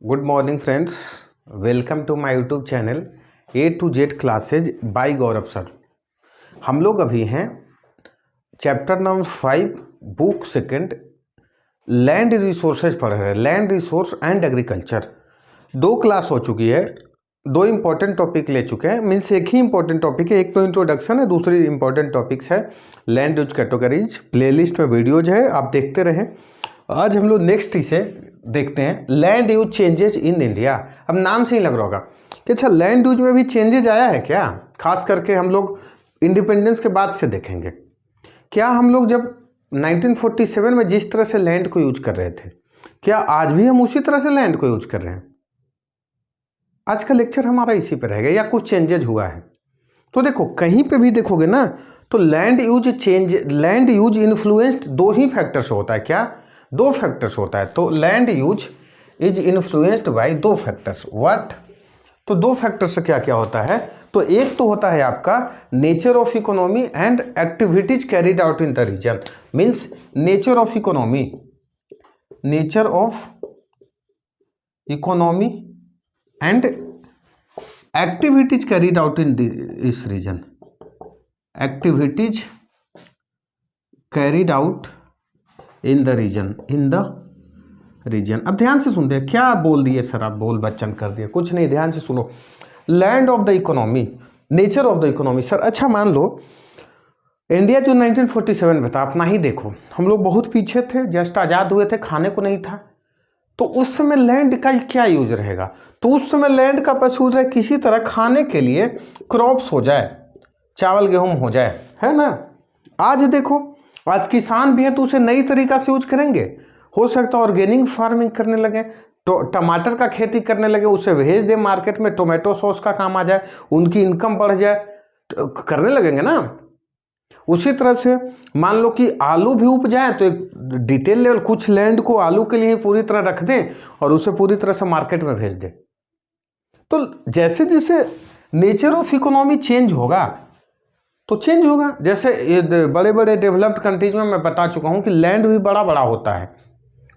Good morning friends, welcome to my YouTube channel A to Z classes by Gaurav sir. हम लोग अभी हैं chapter number 5 book second land resources पढ़ रहे हैं। लैंड रिसोर्स एंड एग्रीकल्चर दो क्लास हो चुकी है, दो इंपॉर्टेंट टॉपिक ले चुके हैं। मीन्स एक ही इंपॉर्टेंट टॉपिक है, एक तो इंट्रोडक्शन है, दूसरी इंपॉर्टेंट टॉपिक्स है लैंड यूज कैटेगरीज। प्लेलिस्ट में वीडियोज है, आप देखते रहें। आज हम लोग नेक्स्ट इसे देखते हैं, land use changes in India. अब नाम से ही लग रहा होगा कि अच्छा लैंड यूज में भी चेंजेज आया है क्या। खास करके हम लोग इंडिपेंडेंस के बाद से देखेंगे क्या हम लोग जब 1947 में जिस तरह से लैंड को यूज कर रहे थे, क्या आज भी हम उसी तरह से लैंड को यूज कर रहे हैं। आज का लेक्चर हमारा इसी पर रहेगा या कुछ चेंजेज हुआ है। तो देखो कहीं पे भी देखोगे ना तो लैंड यूज इन्फ्लुएंस्ड दो ही फैक्टर से होता है। क्या? दो फैक्टर्स होता है। तो land use is influenced by दो फैक्टर्स। व्हाट? तो दो फैक्टर से क्या क्या होता है, तो एक तो होता है आपका nature of economy and activities carried out in the region. Means nature of economy and activities carried out in this region. Activities carried out in the region. अब ध्यान से सुनते हैं, क्या बोल दिए सर आप, बोल बच्चन कर दिए। कुछ नहीं, ध्यान से सुनो। Land of the economy, nature of the economy. Sir अच्छा मान लो इंडिया जो 1947 में था, अपना ही देखो, हम लोग बहुत पीछे थे, जस्ट आज़ाद हुए थे, खाने को नहीं था। तो उस समय लैंड का क्या यूज रहेगा, तो उस समय लैंड का बस यूज है किसी तरह खाने के लिए क्रॉप्स हो जाए, चावल गेहूं हो जाए, है ना। आज देखो, आज किसान भी है तो उसे नई तरीका से यूज करेंगे। हो सकता है ऑर्गेनिक फार्मिंग करने लगे, तो टमाटर का खेती करने लगे, उसे भेज दे मार्केट में, टोमेटो सॉस का काम आ जाए, उनकी इनकम बढ़ जाए, तो करने लगेंगे ना। उसी तरह से मान लो कि आलू भी उपजाए तो एक डिटेल लेवल कुछ लैंड को आलू के लिए पूरी तरह रख दें और उसे पूरी तरह से मार्केट में भेज दें। तो जैसे जैसे नेचर ऑफ इकोनॉमी चेंज होगा तो चेंज होगा। जैसे ये बड़े बड़े डेवलप्ड कंट्रीज में मैं बता चुका हूँ कि लैंड भी बड़ा बड़ा होता है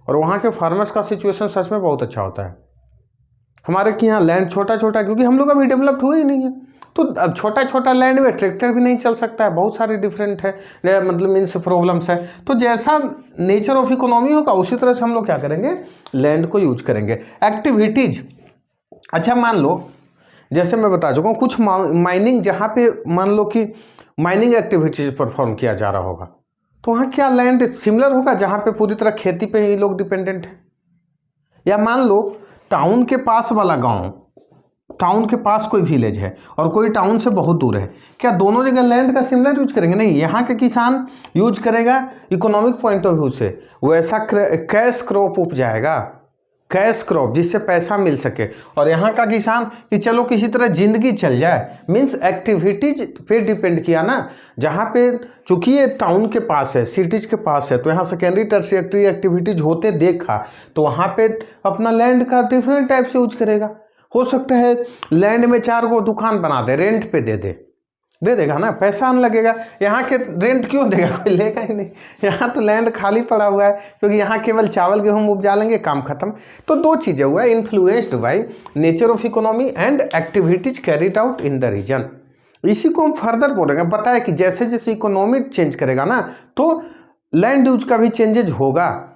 और वहाँ के फार्मर्स का सिचुएशन सच में बहुत अच्छा होता है। हमारे के यहाँ लैंड छोटा छोटा, क्योंकि हम लोग अभी डेवलप्ड हुए ही नहीं है। तो अब छोटा छोटा लैंड में ट्रैक्टर भी नहीं चल सकता है, बहुत सारे डिफरेंट है, मतलब मीन्स प्रॉब्लम्स है। तो जैसा नेचर ऑफ इकोनॉमी होगा उसी तरह से हम लोग क्या करेंगे, लैंड को यूज करेंगे। एक्टिविटीज, अच्छा मान लो जैसे मैं बता चुका हूँ कुछ माइनिंग, जहाँ पे मान लो कि माइनिंग एक्टिविटीज परफॉर्म किया जा रहा होगा, तो वहाँ क्या लैंड सिमिलर होगा जहाँ पे पूरी तरह खेती पे ही लोग डिपेंडेंट हैं। या मान लो टाउन के पास वाला गांव, टाउन के पास कोई विलेज है और कोई टाउन से बहुत दूर है, क्या दोनों जगह लैंड का सिमिलर यूज करेंगे? नहीं, यहाँ के किसान यूज करेगा इकोनॉमिक पॉइंट ऑफ व्यू से, वैसा कैश क्रॉप उपजाएगा, कैश क्रॉप जिससे पैसा मिल सके। और यहाँ का किसान कि चलो किसी तरह जिंदगी चल जाए। मीन्स एक्टिविटीज पे डिपेंड किया ना, जहाँ पे चूंकि ये टाउन के पास है, सिटीज के पास है, तो यहाँ सेकेंडरी टर्शियरी एक्टिविटीज होते देखा, तो वहाँ पे अपना लैंड का डिफरेंट टाइप से यूज करेगा। हो सकता है लैंड में 4 को दुकान बना दे, रेंट पे दे देगा ना, पैसा आने लगेगा। यहाँ के रेंट क्यों देगा, कोई लेगा ही नहीं। यहाँ तो लैंड खाली पड़ा हुआ है, क्योंकि यहाँ केवल चावल गेहूँ उपजा लेंगे, काम खत्म। तो दो चीज़ें हुआ, influenced by nature of economy and activities carried out in the region. इसी को हम फर्दर बोलेंगे। बताया कि जैसे जैसे इकोनॉमी चेंज करेगा ना तो लैंड यूज का भी चेंजेज होगा।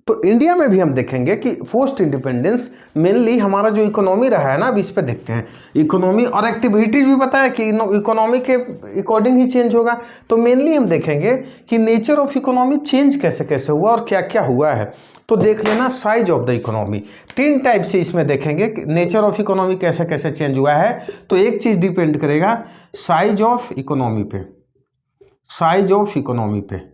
तो इंडिया में भी हम देखेंगे कि पोस्ट इंडिपेंडेंस मेनली हमारा जो इकोनॉमी रहा है ना, अब इस पे देखते हैं। इकोनॉमी और एक्टिविटीज भी बताया कि इकोनॉमी के अकॉर्डिंग ही चेंज होगा। तो मेनली हम देखेंगे कि नेचर ऑफ इकोनॉमी चेंज कैसे कैसे हुआ और क्या क्या हुआ है। तो देख लेना size of the economy, 3 type से इसमें देखेंगे कि नेचर ऑफ इकोनॉमी कैसे कैसे चेंज हुआ है। तो एक चीज़ डिपेंड करेगा साइज ऑफ इकोनॉमी पे, साइज ऑफ इकोनॉमी पे।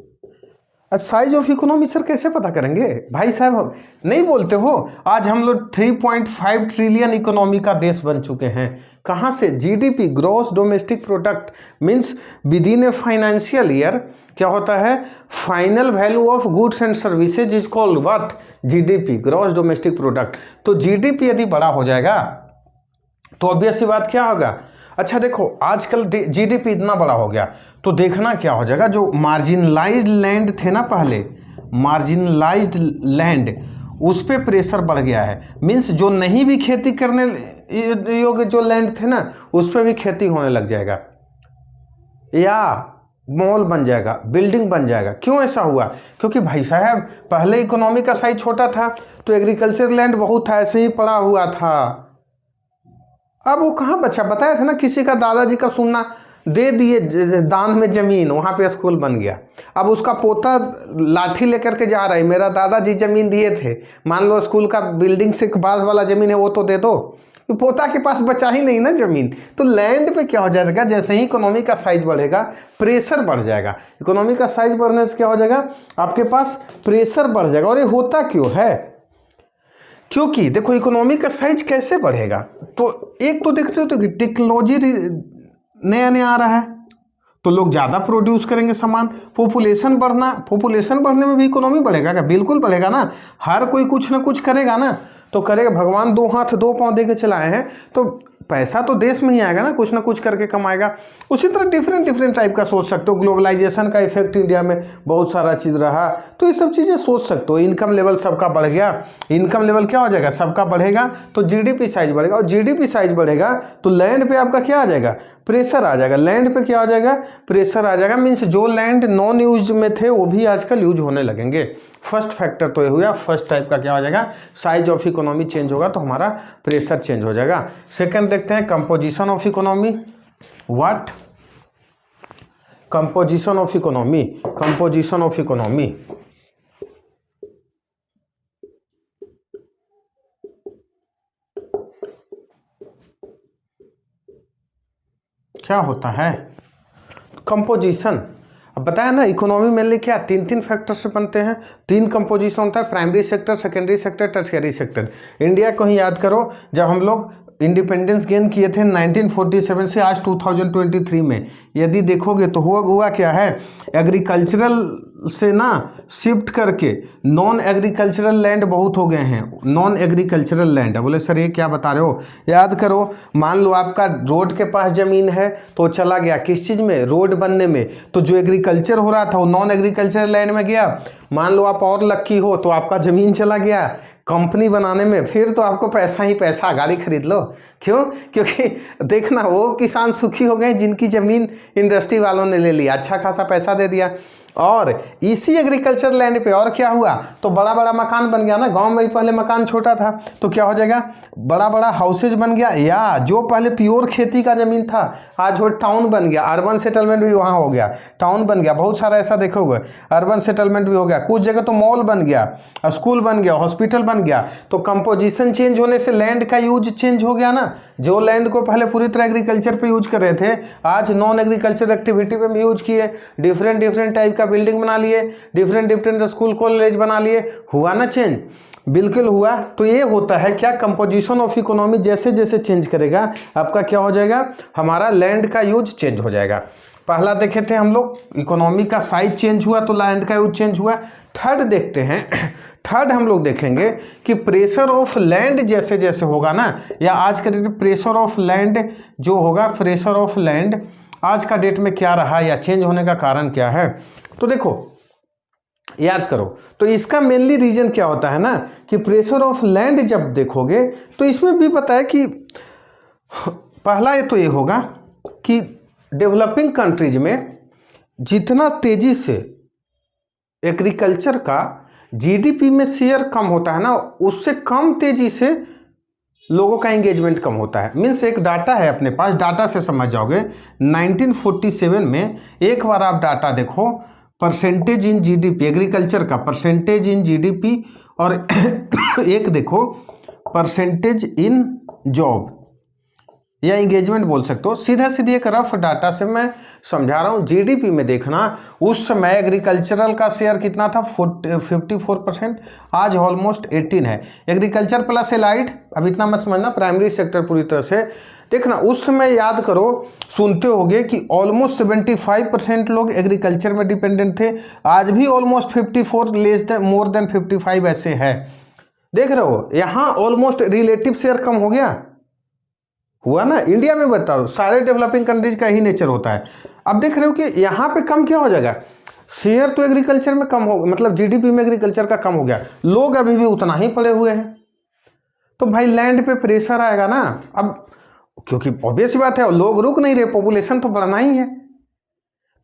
साइज ऑफ इकोनॉमी सर कैसे पता करेंगे भाई साहब, नहीं बोलते हो। आज हम लोग 3.5 ट्रिलियन इकोनॉमी का देश बन चुके हैं। कहाँ से? GDP, gross domestic product. Means with in a financial year क्या होता है, final value of goods and services is called what, GDP, gross domestic product. तो जीडीपी यदि बड़ा हो जाएगा तो ऑब्वियस सी बात क्या होगा। अच्छा देखो आजकल जीडीपी इतना बड़ा हो गया तो देखना क्या हो जाएगा, जो मार्जिनलाइज्ड लैंड थे ना पहले, मार्जिनलाइज्ड लैंड उस पर प्रेशर बढ़ गया है। मीन्स जो नहीं भी खेती करने योग्य जो लैंड थे ना, उस पर भी खेती होने लग जाएगा, या मॉल बन जाएगा, बिल्डिंग बन जाएगा। क्यों ऐसा हुआ? क्योंकि भाई साहब पहले इकोनॉमी का साइज छोटा था तो एग्रीकल्चर लैंड बहुत था, ऐसे ही पड़ा हुआ था। अब वो कहाँ बचा? बताया था ना, किसी का दादाजी का सुनना दे दिए दान में जमीन, वहाँ पे स्कूल बन गया। अब उसका पोता लाठी लेकर के जा रहा है, मेरा दादाजी जमीन दिए थे, मान लो स्कूल का बिल्डिंग से बाद वाला जमीन है वो तो दे दो, तो पोता के पास बचा ही नहीं ना जमीन। तो लैंड पे क्या हो जाएगा, जैसे ही इकोनॉमी का साइज बढ़ेगा प्रेशर बढ़ जाएगा। इकोनॉमी का साइज बढ़ने से क्या हो जाएगा, आपके पास प्रेशर बढ़ जाएगा। और ये होता क्यों है? क्योंकि देखो इकोनॉमी का साइज कैसे बढ़ेगा, तो एक तो देखते हो तो टेक्नोलॉजी नया नया आ रहा है तो लोग ज़्यादा प्रोड्यूस करेंगे सामान। पॉपुलेशन बढ़ने में भी इकोनॉमी बढ़ेगा क्या? बिल्कुल बढ़ेगा ना। हर कोई कुछ ना कुछ करेगा ना, तो करेगा। भगवान 2 हाथ 2 पाँव दे के चलाए हैं, तो पैसा तो देश में ही आएगा ना, कुछ ना कुछ करके कमाएगा। उसी तरह डिफरेंट टाइप का सोच सकते हो। ग्लोबलाइजेशन का इफेक्ट इंडिया में बहुत सारा चीज़ रहा, तो ये सब चीज़ें सोच सकते हो। इनकम लेवल सबका बढ़ गया, इनकम लेवल क्या हो जाएगा, सबका बढ़ेगा तो जीडीपी साइज बढ़ेगा, और जीडीपी साइज बढ़ेगा तो लैंड पे आपका क्या आ जाएगा, प्रेशर आ जाएगा। लैंड पे क्या आ जाएगा, प्रेशर आ जाएगा। मीन्स जो लैंड नॉन यूज में थे वो भी आजकल यूज होने लगेंगे। फर्स्ट फैक्टर तो ये हुआ, फर्स्ट टाइप का क्या हो जाएगा, साइज ऑफ इकोनॉमी चेंज होगा तो हमारा प्रेशर चेंज हो जाएगा। सेकंड देखते हैं composition of economy. What? Composition of economy. Composition of economy क्या होता है? कंपोजिशन, अब बताया ना, इकोनॉमी मेनली क्या 3 फैक्टर से बनते हैं। 3 कंपोजिशन होता है, primary sector, secondary sector, tertiary sector. India को ही याद करो, जब हम लोग इंडिपेंडेंस गेन किए थे 1947 से आज 2023 में, यदि देखोगे तो हुआ क्या है, एग्रीकल्चरल से ना शिफ्ट करके नॉन एग्रीकल्चरल लैंड बहुत हो गए हैं। नॉन एग्रीकल्चरल लैंड, बोले सर ये क्या बता रहे हो? याद करो, मान लो आपका रोड के पास ज़मीन है तो चला गया किस चीज़ में, रोड बनने में। तो जो एग्रीकल्चर हो रहा था वो नॉन एग्रीकल्चरल लैंड में गया। मान लो आप और लक्की हो तो आपका ज़मीन चला गया कंपनी बनाने में, फिर तो आपको पैसा ही पैसा, गाड़ी खरीद लो। क्यों? क्योंकि देखना वो किसान सुखी हो गए जिनकी ज़मीन इंडस्ट्री वालों ने ले लिया, अच्छा खासा पैसा दे दिया। और इसी एग्रीकल्चर लैंड पे और क्या हुआ, तो बड़ा बड़ा मकान बन गया ना। गांव में ही पहले मकान छोटा था तो क्या हो जाएगा, बड़ा बड़ा हाउसेज बन गया। या जो पहले प्योर खेती का ज़मीन था आज वो टाउन बन गया, अर्बन सेटलमेंट भी वहाँ हो गया, टाउन बन गया। बहुत सारा ऐसा देखोगे, अर्बन सेटलमेंट भी हो गया। कुछ जगह तो मॉल बन गया, स्कूल बन गया, हॉस्पिटल बन गया। तो कंपोजिशन चेंज होने से लैंड का यूज चेंज हो गया ना। जो लैंड को पहले पूरी तरह एग्रीकल्चर पे यूज कर रहे थे, आज नॉन एग्रीकल्चर एक्टिविटी पे भी यूज किए, डिफरेंट टाइप का बिल्डिंग बना लिए, डिफरेंट स्कूल कॉलेज बना लिए। हुआ ना चेंज? बिल्कुल हुआ। तो ये होता है क्या, कंपोजिशन ऑफ इकोनॉमी जैसे जैसे चेंज करेगा आपका क्या हो जाएगा, हमारा लैंड का यूज चेंज हो जाएगा। पहला देखे थे हम लोग, इकोनॉमी का साइज चेंज हुआ तो लैंड का यूज चेंज हुआ। थर्ड देखते हैं, थर्ड हम लोग देखेंगे कि प्रेशर ऑफ लैंड जैसे जैसे होगा ना, या आज का डेट में प्रेशर ऑफ लैंड जो होगा, प्रेशर ऑफ लैंड आज का डेट में क्या रहा या चेंज होने का कारण क्या है। तो देखो याद करो, तो इसका मेनली रीजन क्या होता है ना, कि प्रेशर ऑफ लैंड जब देखोगे तो इसमें भी पता है कि पहला ये तो ये होगा कि डेवलपिंग कंट्रीज में जितना तेजी से एग्रीकल्चर का जीडीपी में शेयर कम होता है ना, उससे कम तेजी से लोगों का एंगेजमेंट कम होता है। मीन्स एक डाटा है अपने पास, डाटा से समझ जाओगे। 1947 में एक बार आप डाटा देखो, परसेंटेज इन जीडीपी, एग्रीकल्चर का परसेंटेज इन जीडीपी, और एक देखो परसेंटेज इन जॉब या इंगेजमेंट बोल सकते हो। सीधा सीधी एक रफ डाटा से मैं समझा रहा हूँ। जीडीपी में देखना, उस समय एग्रीकल्चरल का शेयर कितना था, 54%, आज ऑलमोस्ट 18 है। एग्रीकल्चर प्लस एलाइड, अब इतना मत समझना, प्राइमरी सेक्टर पूरी तरह से देखना। उस समय याद करो, सुनते होगे कि ऑलमोस्ट 75% लोग एग्रीकल्चर में डिपेंडेंट थे। आज भी almost 54, less than more than 55 ऐसे है। देख रहे हो, यहाँ ऑलमोस्ट रिलेटिव शेयर कम हो गया, हुआ ना। इंडिया में बताओ, सारे डेवलपिंग कंट्रीज का ही नेचर होता है। अब देख रहे हो कि यहाँ पे कम क्या हो जाएगा, शेयर तो एग्रीकल्चर में कम हो, मतलब जीडीपी में एग्रीकल्चर का कम हो गया, लोग अभी भी उतना ही पड़े हुए हैं, तो भाई लैंड पे प्रेशर आएगा ना। अब क्योंकि ऑब्वियस बात है, लोग रुक नहीं रहे, पॉपुलेशन तो बढ़ना ही है,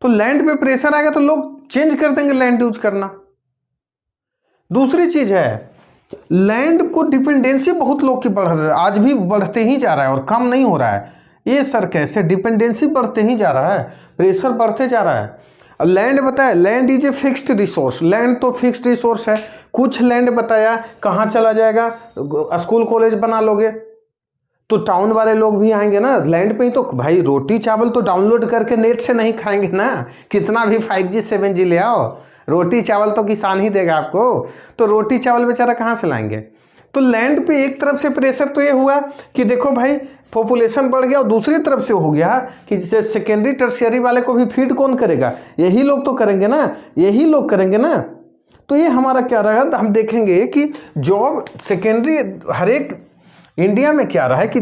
तो लैंड पे प्रेशर आएगा तो लोग चेंज कर देंगे लैंड यूज करना। दूसरी चीज है, लैंड को डिपेंडेंसी बहुत लोग की बढ़ रही है, आज भी बढ़ते ही जा रहा है और कम नहीं हो रहा है। ये सर कैसे, डिपेंडेंसी बढ़ते ही जा रहा है, प्रेशर बढ़ते जा रहा है। अब लैंड बताया, land is a fixed resource, land तो फिक्स्ड रिसोर्स है। कुछ लैंड बताया कहाँ चला जाएगा, स्कूल कॉलेज बना लोगे तो टाउन वाले लोग भी आएंगे ना, लैंड पे ही तो भाई रोटी चावल तो डाउनलोड करके नेट से नहीं खाएंगे ना, कितना भी 5G 7G ले आओ, रोटी चावल तो किसान ही देगा आपको, तो रोटी चावल बेचारा कहाँ से लाएंगे। तो लैंड पे एक तरफ से प्रेशर तो ये हुआ कि देखो भाई पॉपुलेशन बढ़ गया, और दूसरी तरफ से हो गया कि जैसे सेकेंडरी टर्शियरी वाले को भी फीड कौन करेगा, यही लोग तो करेंगे ना, यही लोग करेंगे ना। तो ये हमारा क्या रहा, हम देखेंगे कि जॉब सेकेंडरी हर एक इंडिया में क्या रहा है कि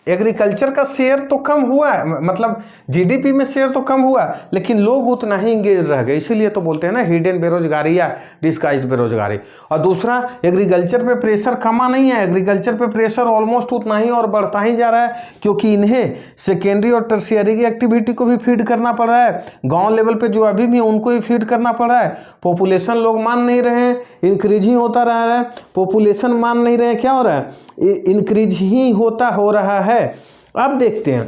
एग्रीकल्चर का शेयर तो कम हुआ है, मतलब जीडीपी में शेयर तो कम हुआ, लेकिन लोग उतना ही इंगेज रह गए, इसीलिए तो बोलते हैं ना हिडन बेरोजगारी या डिस्गाइज्ड बेरोजगारी। और दूसरा, एग्रीकल्चर पे प्रेशर कमा नहीं है, एग्रीकल्चर पे प्रेशर ऑलमोस्ट उतना ही और बढ़ता ही जा रहा है, क्योंकि इन्हें सेकेंडरी और टर्शियरी की एक्टिविटी को भी फीड करना पड़ रहा है, गाँव लेवल पर जो अभी भी उनको भी फीड करना पड़ रहा है। पॉपुलेशन लोग मान नहीं रहे हैं, इंक्रीज ही होता रहा है, पॉपुलेशन मान नहीं रहे, क्या हो रहा है, इंक्रीज ही हो रहा है। अब देखते हैं,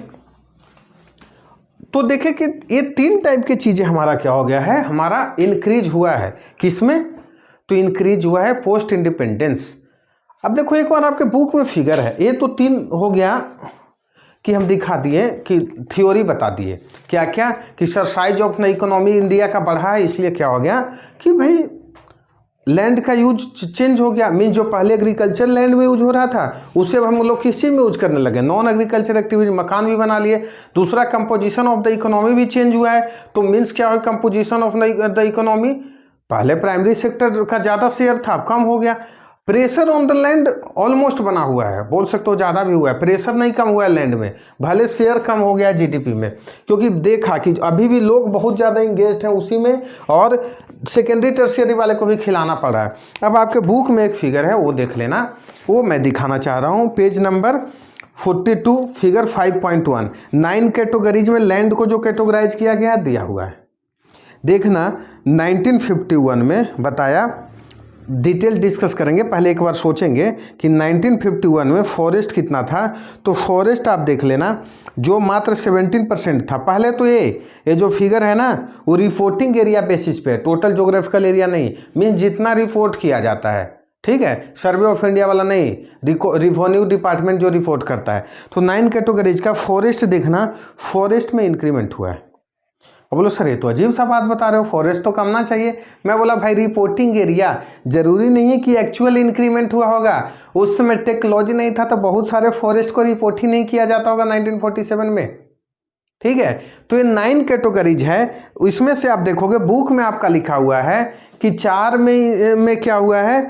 तो देखें कि ये 3 टाइप की चीजें हमारा क्या हो गया है, हमारा इंक्रीज हुआ है किसमें, तो इंक्रीज हुआ है पोस्ट इंडिपेंडेंस। अब देखो एक बार आपके बुक में फिगर है, ये तो 3 हो गया कि हम दिखा दिए कि थ्योरी बता दिए क्या क्या, कि sir size of economy India का बढ़ा है, इसलिए क्या हो गया कि भाई लैंड का यूज चेंज हो गया, मीन जो पहले एग्रीकल्चर लैंड में यूज हो रहा था उससे हम लोग किस चीज़ में यूज करने लगे, नॉन एग्रीकल्चर एक्टिविटी, मकान भी बना लिए। दूसरा, कंपोजिशन ऑफ द इकोनॉमी भी चेंज हुआ है, तो मीन्स क्या हो, कंपोजिशन ऑफ द इकोनॉमी, पहले प्राइमरी सेक्टर का ज़्यादा शेयर था, अब कम हो गया। Pressure on the land almost बना हुआ है, बोल सकते हो ज़्यादा भी हुआ है, प्रेशर नहीं कम हुआ है लैंड में, भले शेयर कम हो गया है जीडीपी में, क्योंकि देखा कि अभी भी लोग बहुत ज़्यादा इंगेज्ड हैं उसी में, और सेकेंडरी टर्शियरी वाले को भी खिलाना पड़ रहा है। अब आपके बुक में एक फिगर है, वो देख लेना, वो मैं दिखाना चाह रहा हूँ, पेज नंबर 42 फिगर 5.1, 9 कैटेगरीज में लैंड को जो कैटेगराइज किया गया है दिया हुआ है, देखना। 1951 में बताया, डिटेल डिस्कस करेंगे, पहले एक बार सोचेंगे कि 1951 में फॉरेस्ट कितना था, तो फॉरेस्ट आप देख लेना जो मात्र 17% था। पहले तो ये जो फिगर है ना वो रिपोर्टिंग एरिया बेसिस पे, टोटल ज्योग्राफिकल एरिया नहीं, मीन्स जितना रिपोर्ट किया जाता है, ठीक है, सर्वे ऑफ इंडिया वाला नहीं, रिवेन्यू डिपार्टमेंट जो रिपोर्ट करता है। तो 9 कैटेगरीज का फॉरेस्ट देखना, फॉरेस्ट में इंक्रीमेंट हुआ है। अब बोलो सर ये तो अजीब सा बात बता रहे हो, फॉरेस्ट तो कम ना चाहिए। मैं बोला भाई रिपोर्टिंग एरिया, जरूरी नहीं है कि एक्चुअल इंक्रीमेंट हुआ होगा, उस समय टेक्नोलॉजी नहीं था तो बहुत सारे फॉरेस्ट को रिपोर्ट ही नहीं किया जाता होगा 1947 में, ठीक है। तो ये 9 कैटेगरीज है, इसमें से आप देखोगे बुक में आपका लिखा हुआ है कि 4 में क्या हुआ है,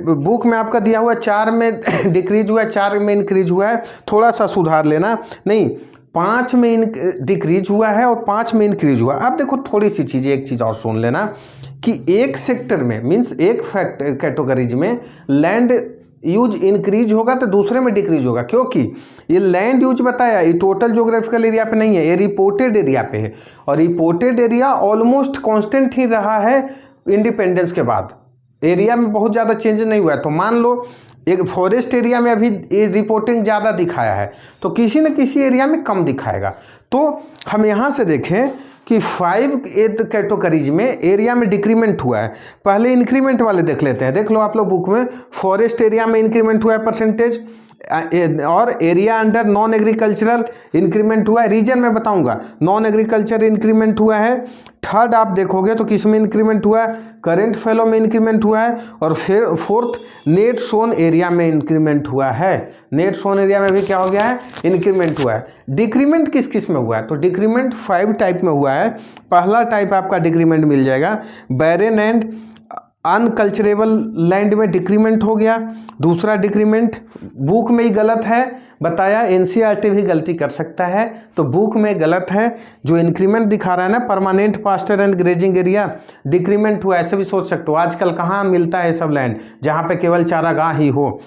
बुक में आपका दिया हुआ है 4 में डिक्रीज हुआ है, 4 में इंक्रीज हुआ है, थोड़ा सा सुधार लेना, नहीं 5 में डिक्रीज हुआ है और 5 में इंक्रीज हुआ। अब देखो थोड़ी सी चीज़ें, एक चीज़ और सुन लेना कि एक सेक्टर में मीन्स एक कैटेगरीज में लैंड यूज इंक्रीज होगा तो दूसरे में डिक्रीज होगा, क्योंकि ये लैंड यूज बताया ये टोटल ज्योग्राफिकल एरिया पे नहीं है, ये रिपोर्टेड एरिया पे है, और रिपोर्टेड एरिया ऑलमोस्ट कांस्टेंट ही रहा है इंडिपेंडेंस के बाद, एरिया में बहुत ज़्यादा चेंज नहीं हुआ है। तो मान लो एक फॉरेस्ट एरिया में अभी ये रिपोर्टिंग ज़्यादा दिखाया है तो किसी न किसी एरिया में कम दिखाएगा। तो हम यहाँ से देखें कि 5 कैटेगरीज में एरिया में डिक्रीमेंट हुआ है। पहले इंक्रीमेंट वाले देख लेते हैं, देख लो आप लोग बुक में, फॉरेस्ट एरिया में इंक्रीमेंट हुआ है परसेंटेज, और area under non agricultural increment हुआ है, रीजन में बताऊंगा, नॉन एग्रीकल्चर इंक्रीमेंट हुआ है। थर्ड आप देखोगे तो किस में इंक्रीमेंट हुआ है, करेंट फेलो में इंक्रीमेंट हुआ है, और फिर फोर्थ नेट सोन एरिया में इंक्रीमेंट हुआ है, नेट सोन एरिया में भी क्या हो गया है, इंक्रीमेंट हुआ है। डिक्रीमेंट किस किस में हुआ है, तो डिक्रीमेंट 5 टाइप में हुआ है। पहला टाइप आपका डिक्रीमेंट मिल जाएगा बैरन एंड अनकल्चरेबल लैंड में डिक्रीमेंट हो गया। दूसरा डिक्रीमेंट बुक में ही गलत है, बताया एनसीईआरटी भी गलती कर सकता है, तो बुक में गलत है। जो इंक्रीमेंट दिखा रहा है ना, permanent pasture and grazing area, decrement हुआ, ऐसे भी सोच सकते हो। आजकल कहाँ मिलता है सब लैंड जहाँ पे केवल चारागाह ही हो।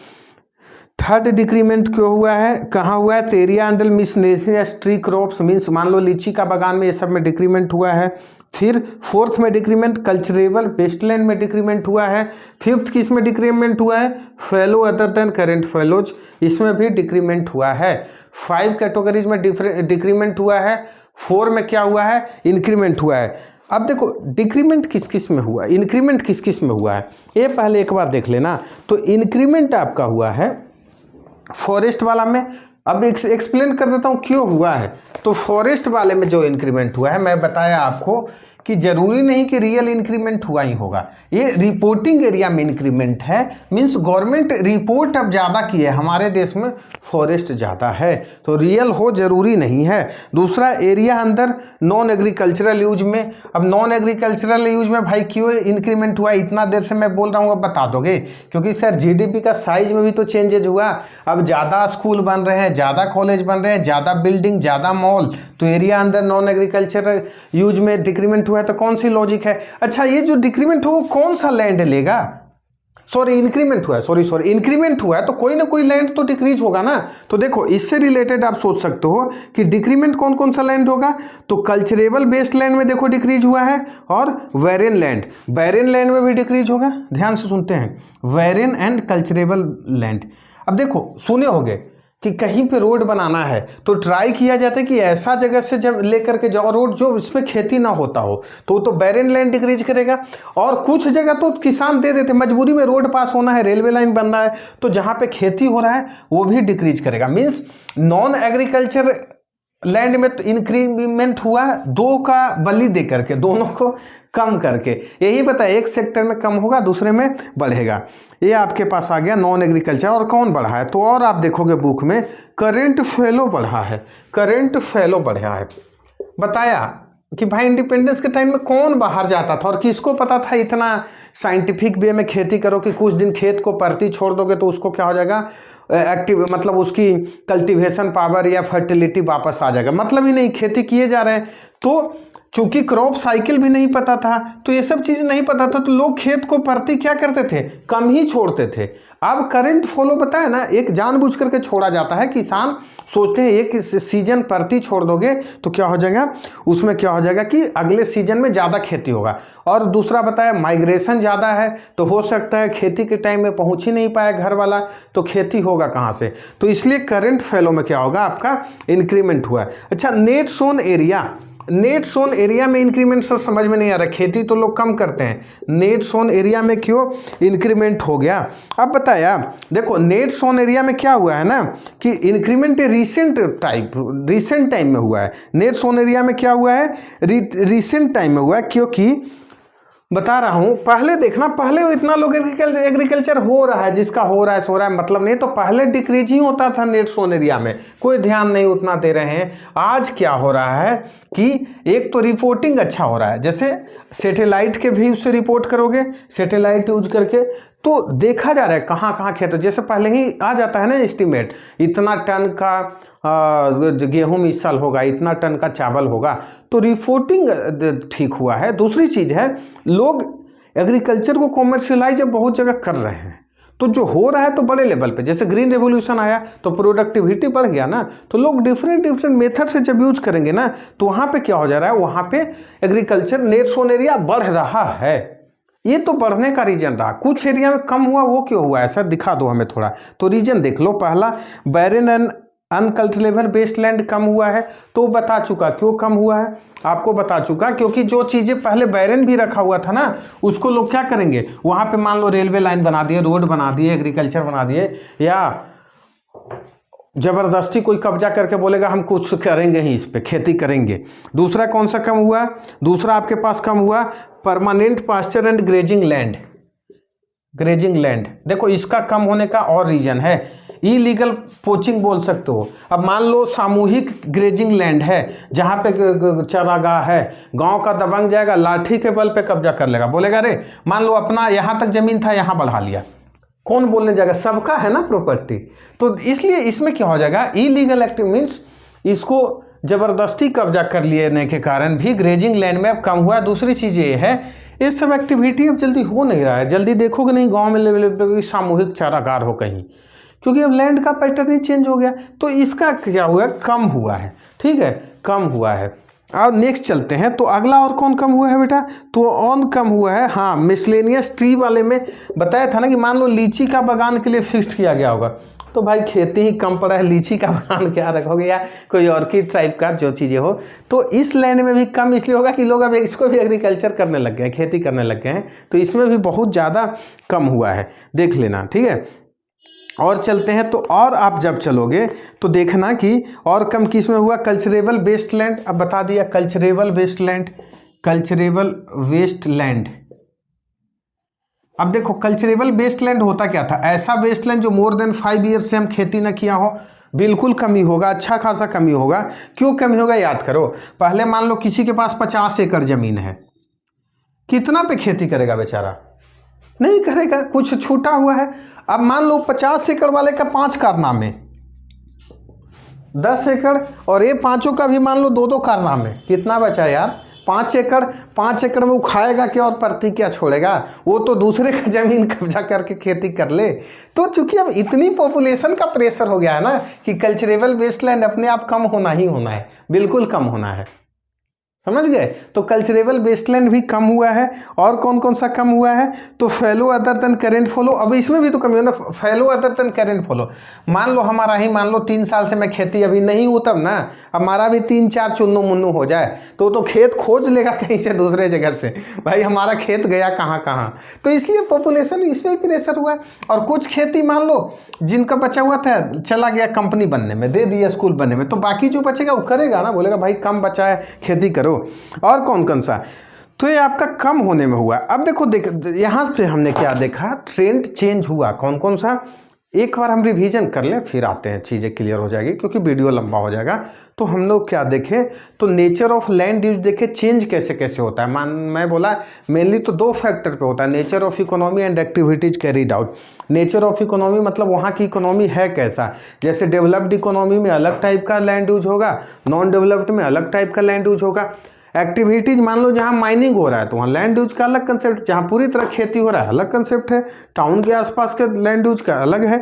थर्ड डिक्रीमेंट क्यों हुआ है, कहाँ हुआ है, area under miscellaneous tree crops, means मान लो लीची का बागान में, ये सब में डिक्रीमेंट हुआ है। फिर फोर्थ में डिक्रीमेंट कल्चरेबल वेस्टलैंड में डिक्रीमेंट हुआ है। फिफ्थ किस में डिक्रीमेंट हुआ है, fellow other than current fellows, इसमें भी डिक्रीमेंट हुआ है। 5 कैटेगरीज में डिक्रीमेंट हुआ है। 4 में क्या हुआ है, इंक्रीमेंट हुआ है। अब देखो डिक्रीमेंट किस किस में हुआ है, इंक्रीमेंट किस किस में हुआ है, ये पहले एक बार देख लेना। तो इंक्रीमेंट आपका हुआ है फॉरेस्ट वाला में। अब एक्सप्लेन कर देता हूँ क्यों हुआ है। तो फॉरेस्ट वाले में जो इंक्रीमेंट हुआ है, मैं बताया आपको कि जरूरी नहीं कि रियल इंक्रीमेंट हुआ ही होगा, ये रिपोर्टिंग एरिया में इंक्रीमेंट है। मींस गवर्नमेंट रिपोर्ट अब ज़्यादा की है, हमारे देश में फॉरेस्ट ज़्यादा है, तो रियल हो जरूरी नहीं है। दूसरा एरिया अंदर नॉन एग्रीकल्चरल यूज में। अब नॉन एग्रीकल्चरल यूज में भाई क्यों इंक्रीमेंट हुआ, इतना देर से मैं बोल रहा हूँ, अब बता दोगे? क्योंकि सर जीडीपी का साइज में भी तो चेंजेज हुआ। अब ज़्यादा स्कूल बन रहे हैं, ज़्यादा कॉलेज बन रहे हैं, ज़्यादा बिल्डिंग, ज़्यादा मॉल, तो एरिया अंदर नॉन एग्रीकल्चरल यूज में डिक्रीमेंट हुआ है। तो कौन सी लॉजिक है? अच्छा, ये जो डिक्रीमेंट हो कौन सा लैंड लेगा? सॉरी इंक्रीमेंट हुआ है, सॉरी इंक्रीमेंट हुआ है, तो कोई ना कोई लैंड तो डिक्रीज होगा ना। तो देखो इससे रिलेटेड आप सोच सकते हो कि डिक्रीमेंट कौन कौन सा लैंड होगा। तो कल्चरेबल बेस्ड लैंड में देखो डिक्रीज हुआ है, और वेरियन लैंड में भी डिक्रीज होगा। ध्यान से सुनते हैं, वेरियन एंड कल्चरेबल लैंड। अब देखो सुने होंगे कि कहीं पे रोड बनाना है तो ट्राई किया जाता है कि ऐसा जगह से जब लेकर के जाओ रोड जो इसमें खेती ना होता हो, तो बैरियन लैंड डिक्रीज करेगा। और कुछ जगह तो किसान दे देते, मजबूरी में रोड पास होना है, रेलवे लाइन बन रहा है, तो जहाँ पे खेती हो रहा है वो भी डिक्रीज करेगा। मीन्स नॉन एग्रीकल्चर लैंड में तो इंक्रीमेंट हुआ 2 का बलि दे करके, दोनों को कम करके। यही पता है, एक सेक्टर में कम होगा दूसरे में बढ़ेगा। ये आपके पास आ गया नॉन एग्रीकल्चर। और कौन बढ़ा है, तो और आप देखोगे बुक में करेंट फेलो बढ़ा है, करेंट फेलो बढ़ा है। बताया कि भाई इंडिपेंडेंस के टाइम में कौन बाहर जाता था, और किसको पता था इतना साइंटिफिक वे में खेती करो कि कुछ दिन खेत को परती छोड़ दोगे तो उसको क्या हो जाएगा, एक्टिव, मतलब उसकी कल्टीवेशन पावर या फर्टिलिटी वापस आ जाएगा। मतलब ही नहीं, खेती किए जा रहे हैं। तो चूंकि क्रॉप साइकिल भी नहीं पता था, तो ये सब चीज़ नहीं पता था, तो लोग खेत को परती क्या करते थे, कम ही छोड़ते थे। अब करंट फॉलो पता है ना, एक जानबूझ करके छोड़ा जाता है। किसान सोचते हैं एक सीजन परती छोड़ दोगे तो क्या हो जाएगा, उसमें क्या हो जाएगा कि अगले सीजन में ज़्यादा खेती होगा। और दूसरा बताया माइग्रेशन ज़्यादा है, तो हो सकता है खेती के टाइम में पहुँच ही नहीं पाए घर वाला, तो खेती होगा कहाँ से। तो इसलिए करंट फॉलो में क्या होगा, आपका इंक्रीमेंट हुआ है। अच्छा, नेट सोन एरिया में इंक्रीमेंट सर समझ में नहीं आ रहा, खेती तो लोग कम करते हैं, नेट सोन एरिया में क्यों इंक्रीमेंट हो गया। अब बताया, देखो नेट सोन एरिया में क्या हुआ है ना कि इंक्रीमेंट रिसेंट टाइम में हुआ है। नेट सोन एरिया में क्या हुआ है, रिसेंट टाइम में हुआ है, क्योंकि बता रहा हूँ, पहले देखना, पहले इतना लोग एग्रीकल्चर हो रहा है, जिसका हो रहा है सो रहा है, मतलब नहीं। तो पहले डिक्रीज ही होता था नेट सोन एरिया में, कोई ध्यान नहीं उतना दे रहे हैं। आज क्या हो रहा है कि एक तो रिपोर्टिंग अच्छा हो रहा है, जैसे सैटेलाइट के भी उससे रिपोर्ट करोगे, सैटेलाइट यूज करके, तो देखा जा रहा है कहाँ कहाँ खेत, जैसे पहले ही आ जाता है ना एस्टिमेट, इतना टन का गेहूं इस साल होगा, इतना टन का चावल होगा, तो रिपोर्टिंग ठीक हुआ है। दूसरी चीज़ है, लोग एग्रीकल्चर को कॉमर्शियलाइज बहुत जगह कर रहे हैं, तो जो हो रहा है तो बड़े लेवल पे, जैसे ग्रीन रेवोल्यूशन आया तो प्रोडक्टिविटी बढ़ गया ना, तो लोग डिफरेंट मेथड से जब यूज करेंगे ना, तो वहाँ पे क्या हो जा रहा है, वहाँ पे एग्रीकल्चर नेट सोन एरिया बढ़ रहा है। ये तो बढ़ने का रीजन रहा, कुछ एरिया में कम हुआ, वो क्यों हुआ ऐसा दिखा दो हमें थोड़ा। तो रीजन देख लो, पहला बैरन एंड अनकल्टिवेबल वेस्टलैंड कम हुआ है, तो बता चुका क्यों कम हुआ है, आपको बता चुका, क्योंकि जो चीज़ें पहले बैरन भी रखा हुआ था ना, उसको लोग क्या करेंगे, वहाँ पे मान लो रेलवे लाइन बना दिए, रोड बना दिए, एग्रीकल्चर बना दिए, या जबरदस्ती कोई कब्जा करके बोलेगा हम कुछ करेंगे ही, इस पे खेती करेंगे। दूसरा कौन सा कम हुआ, दूसरा आपके पास कम हुआ permanent pasture and grazing land. देखो इसका कम होने का और रीजन है, इलीगल पोचिंग बोल सकते हो। अब मान लो सामूहिक ग्रेजिंग लैंड है जहाँ पे चरागाह है, गांव का दबंग जाएगा लाठी के बल पे कब्जा कर लेगा, बोलेगा अरे मान लो अपना यहाँ तक जमीन था यहाँ बढ़ा लिया, कौन बोलने जाएगा, सबका है ना प्रॉपर्टी। तो इसलिए इसमें क्या हो जाएगा, इलीगल एक्टिव मीन्स इसको जबरदस्ती कब्जा कर लेने के कारण भी ग्रेजिंग लैंड में अब कम हुआ। दूसरी चीज़ ये है ये सब एक्टिविटी अब जल्दी हो नहीं रहा है, जल्दी देखोगे नहीं गांव में लेवल पे सामूहिक चारागार हो कहीं, क्योंकि अब लैंड का पैटर्न ही चेंज हो गया। तो इसका क्या हुआ, कम हुआ है, ठीक है, कम हुआ है। अब नेक्स्ट चलते हैं, तो अगला और कौन कम हुआ है बेटा, तो ऑन कम हुआ है, हाँ मिसलेनियस ट्री वाले में बताया था ना कि मान लो लीची का बागान के लिए फिक्स्ड किया गया होगा, तो भाई खेती ही कम पड़ा है, लीची का बागान क्या रखोगे या कोई ऑर्किड टाइप का जो चीज़ें हो। तो इस लैंड में भी कम इसलिए होगा कि लोग अब इसको भी एग्रीकल्चर करने लग गए हैं, खेती करने लग गए हैं, तो इसमें भी बहुत ज़्यादा कम हुआ है, देख लेना, ठीक है। और चलते हैं, तो और आप जब चलोगे तो देखना कि और कम किस में हुआ, कल्चरेबल वेस्ट लैंड। अब बता दिया culturable waste land, culturable waste land. अब देखो कल्चरेबल वेस्ट लैंड होता क्या था, ऐसा वेस्ट लैंड जो मोर देन 5 ईयर्स से हम खेती न किया हो, बिल्कुल कमी होगा, अच्छा खासा कमी होगा। क्यों कमी होगा, याद करो, पहले मान लो किसी के पास 50 एकड़ जमीन है, कितना पे खेती करेगा बेचारा, नहीं करेगा, कुछ छूटा हुआ है। अब मान लो 50 एकड़ वाले का 5 कारनामे, 10 एकड़ और ये पांचों का भी मान लो 2-2 कारनामे, कितना बचा यार, 5 एकड़। 5 एकड़ में वो खाएगा क्या और प्रति क्या छोड़ेगा, वो तो दूसरे का जमीन कब्जा करके खेती कर ले। तो चूंकि अब इतनी पॉपुलेशन का प्रेशर हो गया है ना कि कल्चरेबल वेस्टलैंड अपने आप कम होना ही होना है, बिल्कुल कम होना है, समझ गए। तो कल्चरेबल वेस्टलैंड भी कम हुआ है। और कौन कौन सा कम हुआ है, तो फैलो अदर देन करेंट फॉलो। अब इसमें भी तो कमी हो ना, फैलो अदर देन करेंट फॉलो। मान लो हमारा ही मान लो 3 साल से मैं खेती अभी नहीं हूँ तब ना, हमारा भी 3-4 चुन्नू मुन्नू हो जाए तो खेत खोज लेगा कहीं से दूसरे जगह से, भाई हमारा खेत गया कहाँ कहाँ। तो इसलिए पॉपुलेशन इसमें प्रेशर हुआ है। और कुछ खेती मान लो जिनका बचा हुआ था चला गया कंपनी बनने में, दे दिया स्कूल बनने में, तो बाकी जो बचेगा वो करेगा ना, बोलेगा भाई कम बचा है खेती करो। और कौन कौन सा, तो ये आपका कम होने में हुआ। अब देखो यहाँ पे हमने क्या देखा, ट्रेंड चेंज हुआ, कौन कौन सा, एक बार हम रिवीजन कर लें फिर आते हैं, चीज़ें क्लियर हो जाएगी क्योंकि वीडियो लंबा हो जाएगा। तो हम लोग क्या देखें, तो नेचर ऑफ लैंड यूज देखे, चेंज कैसे कैसे होता है। मैं बोला मेनली तो 2 फैक्टर पे होता है, nature of economy and activities carried out. Nature of economy मतलब वहाँ की इकोनॉमी है कैसा, जैसे डेवलप्ड इकोनॉमी में अलग टाइप का लैंड यूज होगा, नॉन डेवलप्ड में अलग टाइप का लैंड यूज होगा। एक्टिविटीज मान लो जहाँ माइनिंग हो रहा है तो वहाँ लैंड यूज का अलग कंसेप्ट, जहाँ पूरी तरह खेती हो रहा है अलग कंसेप्ट है, टाउन के आसपास के लैंड यूज का अलग है।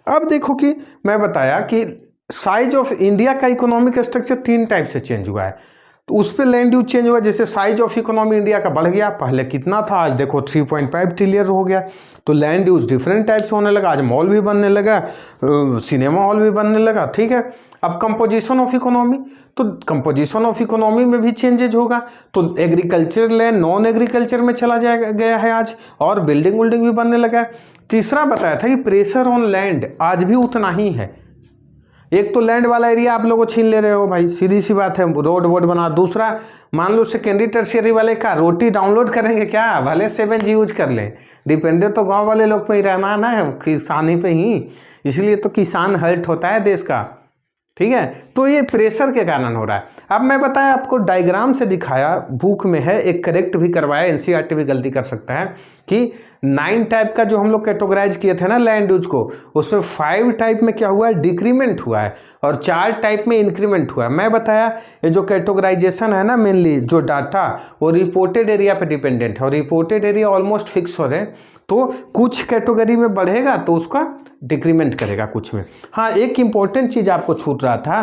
अब देखो कि मैं बताया कि साइज ऑफ इंडिया का इकोनॉमिक स्ट्रक्चर 3 टाइप से चेंज हुआ है, तो उस पर लैंड यूज चेंज हुआ। जैसे साइज ऑफ इकोनॉमी इंडिया का बढ़ गया, पहले कितना था, आज देखो 3.5 ट्रिलियन हो गया। तो लैंड यूज डिफरेंट टाइप से होने लगा, आज मॉल भी बनने लगा, सिनेमा हॉल भी बनने लगा, ठीक है। अब कंपोजिशन ऑफ इकोनॉमी, तो कंपोजिशन ऑफ इकोनॉमी में भी चेंजेज होगा। तो एग्रीकल्चर लैंड नॉन एग्रीकल्चर में चला गया है आज, और बिल्डिंग विल्डिंग भी बनने लगा है। तीसरा बताया था कि प्रेशर ऑन लैंड आज भी उतना ही है। एक तो लैंड वाला एरिया आप लोगों छीन ले रहे हो भाई, सीधी सी बात है, रोड वोड बना। दूसरा मान लो सेकेंडरी टर्शियरी वाले का रोटी डाउनलोड करेंगे क्या, भले 7G यूज कर लें, डिपेंडेंट तो गांव वाले लोग पे ही रहना ना है, किसानी पे ही, इसलिए तो किसान हर्ट होता है देश का, ठीक है। तो ये प्रेशर के कारण हो रहा है। अब मैं बताया आपको डायग्राम से दिखाया, बुक में है, एक करेक्ट भी करवाया, एनसीईआरटी भी गलती कर सकता है कि 9 टाइप का जो हम लोग कैटेगराइज किए थे ना लैंड यूज को, उसमें 5 टाइप में क्या हुआ है, डिक्रीमेंट हुआ है, और 4 टाइप में इंक्रीमेंट हुआ है। मैं बताया ये जो कैटेगराइजेशन है ना, मेनली जो डाटा वो रिपोर्टेड एरिया पे डिपेंडेंट है, और रिपोर्टेड एरिया ऑलमोस्ट फिक्स हो रहे हैं, तो कुछ कैटेगरी में बढ़ेगा तो उसका डिक्रीमेंट करेगा कुछ में। हाँ, एक इंपॉर्टेंट चीज़ आपको छूट रहा था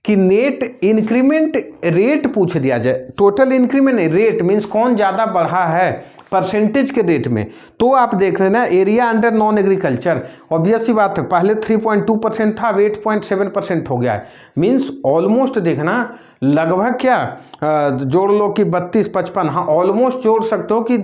कि नेट इंक्रीमेंट रेट पूछ दिया जाए, टोटल इंक्रीमेंट रेट मीन्स कौन ज़्यादा बढ़ा है परसेंटेज के रेट में। तो आप देख रहे हैं ना, area under non agriculture, obvious सी बात है, पहले 3.2% था, अब 8.7% हो गया है। मीन्स ऑलमोस्ट देखना लगभग क्या जोड़ लो कि 32-55, हाँ ऑलमोस्ट जोड़ सकते हो कि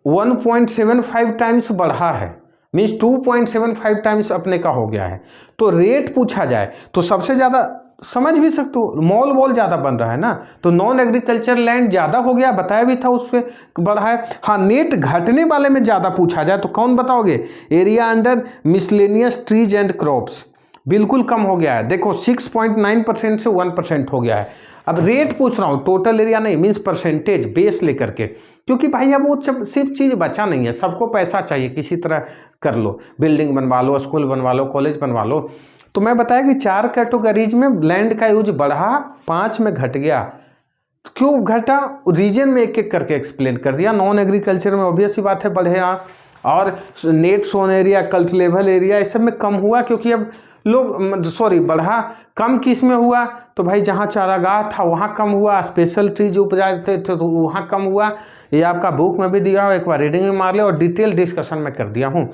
1.75 टाइम्स बढ़ा है, मीन्स 2.75 टाइम्स अपने का हो गया है। तो रेट पूछा जाए तो सबसे ज़्यादा समझ भी सकते हो, मॉल वॉल ज़्यादा बन रहा है ना, तो नॉन एग्रीकल्चर लैंड ज़्यादा हो गया, बताया भी था उस पर बढ़ा है। हाँ, नेट घटने वाले में ज़्यादा पूछा जाए तो कौन बताओगे? Area under miscellaneous trees and crops बिल्कुल कम हो गया है, देखो 6.9% से 1% हो गया है। अब रेट पूछ रहा हूँ, टोटल एरिया नहीं, मीन्स परसेंटेज बेस लेकर के, क्योंकि भाई अब वो सिर्फ चीज़ बचा नहीं है, सबको पैसा चाहिए, किसी तरह कर लो, बिल्डिंग बनवा लो, स्कूल बनवा लो, कॉलेज बनवा लो। तो मैं बताया कि 4 कैटेगरीज में लैंड का यूज बढ़ा, 5 में घट गया। क्यों घटा? रीजन में एक एक करके एक्सप्लेन कर दिया। नॉन एग्रीकल्चर में ऑब्वियस सी बात है बढ़ेगा, और net sown area, cultivable area, इस सब में कम हुआ, क्योंकि अब लोग बढ़ा। कम किस में हुआ? तो भाई जहाँ चारागाह था वहाँ कम हुआ, स्पेशल ट्री जो उपजाते थे तो वहाँ कम हुआ। ये आपका बुक में भी दिया हो, एक बार रीडिंग में मार ले, और डिटेल डिस्कशन में कर दिया हूँ।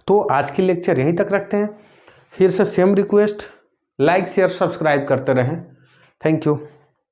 तो आज की लेक्चर यहीं तक रखते हैं। फिर से same request, like share subscribe करते रहें। Thank you.